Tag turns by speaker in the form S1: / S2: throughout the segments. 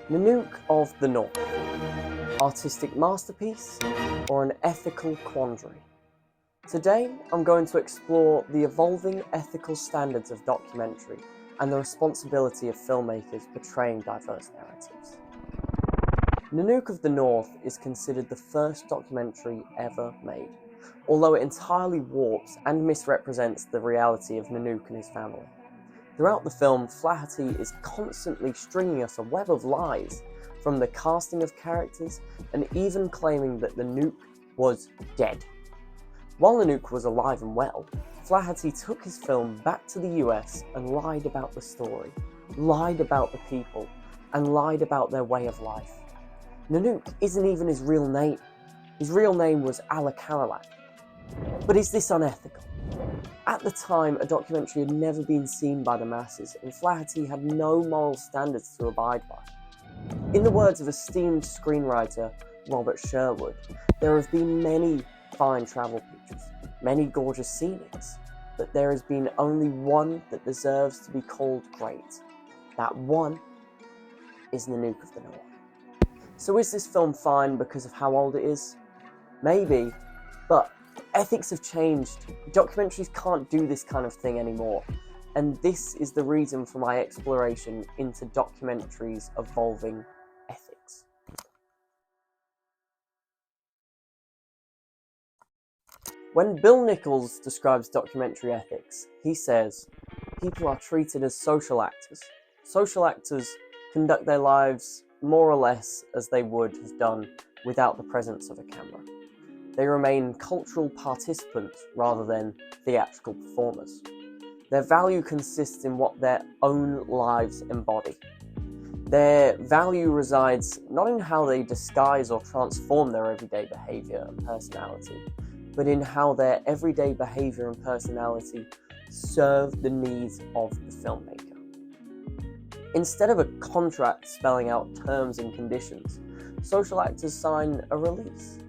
S1: Nanook of the North. Artistic masterpiece or an ethical quandary? Today, I'm going to explore the evolving ethical standards of documentary and the responsibility of filmmakers portraying diverse narratives. Nanook of the North is considered the first documentary ever made, although it entirely warps and misrepresents the reality of Nanook and his family. Throughout the film, Flaherty is constantly stringing us a web of lies, from the casting of characters and even claiming that Nanook was dead. While Nanook was alive and well, Flaherty took his film back to the US and lied about the story, lied about the people, and lied about their way of life. Nanook isn't even his real name. His real name was Alla Karalak. But is this unethical? At the time, a documentary had never been seen by the masses, and Flaherty had no moral standards to abide by. In the words of esteemed screenwriter Robert Sherwood, there have been many fine travel pictures, many gorgeous scenes, but there has been only one that deserves to be called great. That one is Nanook of the North. So is this film fine because of how old it is? Maybe, but ethics have changed. Documentaries can't do this kind of thing anymore, and this is the reason for my exploration into documentaries' evolving ethics. When Bill Nichols describes documentary ethics, he says, "People are treated as social actors. Social actors conduct their lives more or less as they would have done without the presence of a camera. They remain cultural participants rather than theatrical performers. Their value consists in what their own lives embody. Their value resides not in how they disguise or transform their everyday behaviour and personality, but in how their everyday behaviour and personality serve the needs of the filmmaker. Instead of a contract spelling out terms and conditions, social actors sign a release,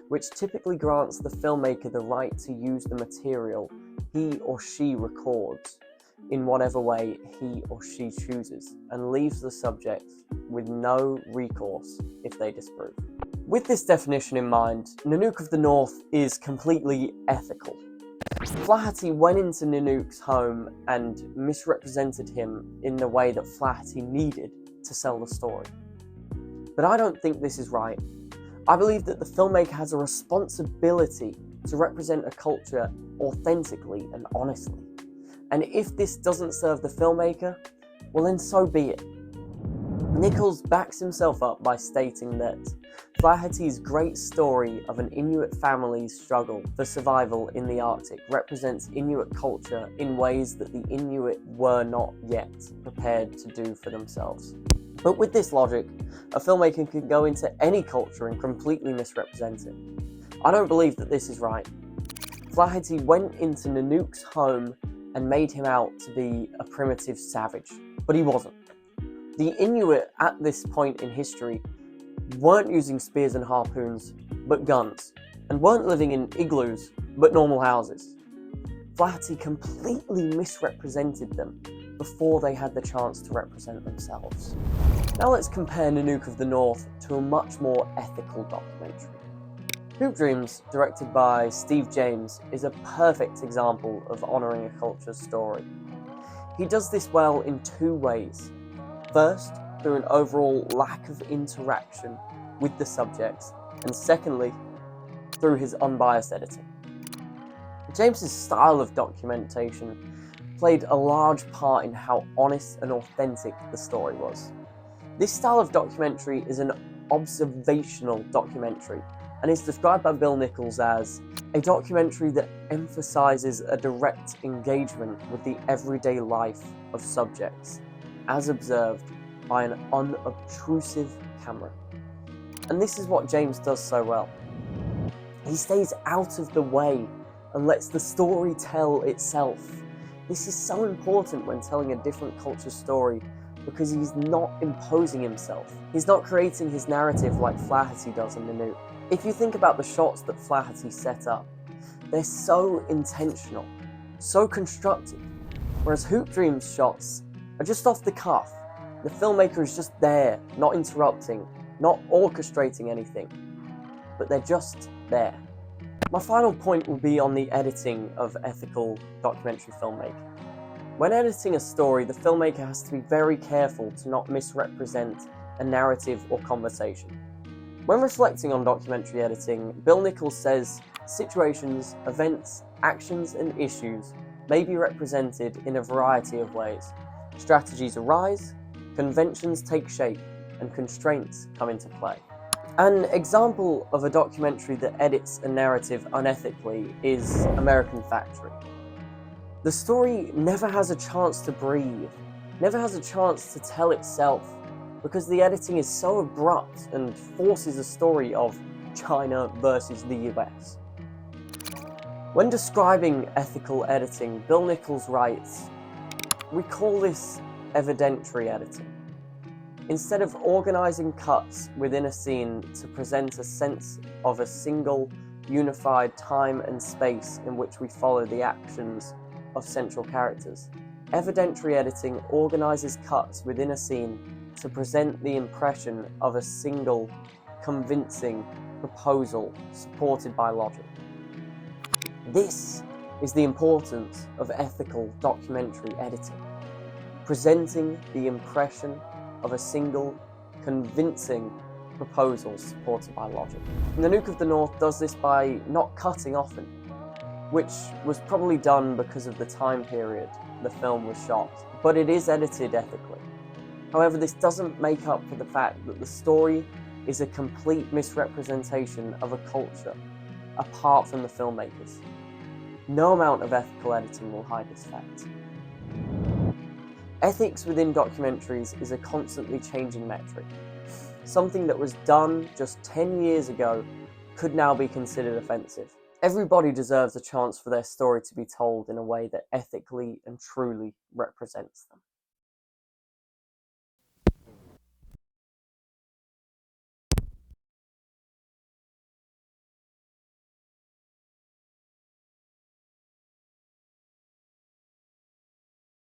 S1: which typically grants the filmmaker the right to use the material he or she records in whatever way he or she chooses, and leaves the subject with no recourse if they disapprove." With this definition in mind, Nanook of the North is completely ethical. Flaherty went into Nanook's home and misrepresented him in the way that Flaherty needed to sell the story. But I don't think this is right. I believe that the filmmaker has a responsibility to represent a culture authentically and honestly. And if this doesn't serve the filmmaker, well then so be it. Nichols backs himself up by stating that Flaherty's great story of an Inuit family's struggle for survival in the Arctic represents Inuit culture in ways that the Inuit were not yet prepared to do for themselves. But with this logic, a filmmaker can go into any culture and completely misrepresent it. I don't believe that this is right. Flaherty went into Nanook's home and made him out to be a primitive savage, but he wasn't. The Inuit at this point in history weren't using spears and harpoons, but guns, and weren't living in igloos, but normal houses. Flaherty completely misrepresented them before they had the chance to represent themselves. Now let's compare Nanook of the North to a much more ethical documentary. Hoop Dreams, directed by Steve James, is a perfect example of honouring a culture's story. He does this well in two ways. First, through an overall lack of interaction with the subjects, and secondly, through his unbiased editing. James's style of documentation played a large part in how honest and authentic the story was. This style of documentary is an observational documentary, and is described by Bill Nichols as a documentary that emphasizes a direct engagement with the everyday life of subjects, as observed by an unobtrusive camera. And this is what James does so well. He stays out of the way and lets the story tell itself. This is so important when telling a different culture's story, because he's not imposing himself. He's not creating his narrative like Flaherty does in Nanook. If you think about the shots that Flaherty set up, they're so intentional, so constructed, whereas Hoop Dreams shots are just off the cuff. The filmmaker is just there, not interrupting, not orchestrating anything, but they're just there. My final point will be on the editing of ethical documentary filmmaking. When editing a story, the filmmaker has to be very careful to not misrepresent a narrative or conversation. When reflecting on documentary editing, Bill Nichols says, situations, events, actions, and issues may be represented in a variety of ways. Strategies arise, conventions take shape, and constraints come into play. An example of a documentary that edits a narrative unethically is American Factory. The story never has a chance to breathe, never has a chance to tell itself, because the editing is so abrupt and forces a story of China versus the US. When describing ethical editing, Bill Nichols writes, "We call this evidentiary editing. Instead of organizing cuts within a scene to present a sense of a single, unified time and space in which we follow the actions of central characters, evidentiary editing organizes cuts within a scene to present the impression of a single, convincing proposal supported by logic." This is the importance of ethical documentary editing, presenting the impression of a single, convincing proposal supported by logic. Nanook of the North does this by not cutting often, which was probably done because of the time period the film was shot, but it is edited ethically. However, this doesn't make up for the fact that the story is a complete misrepresentation of a culture apart from the filmmakers. No amount of ethical editing will hide this fact. Ethics within documentaries is a constantly changing metric. Something that was done just 10 years ago could now be considered offensive. Everybody deserves a chance for their story to be told in a way that ethically and truly represents them.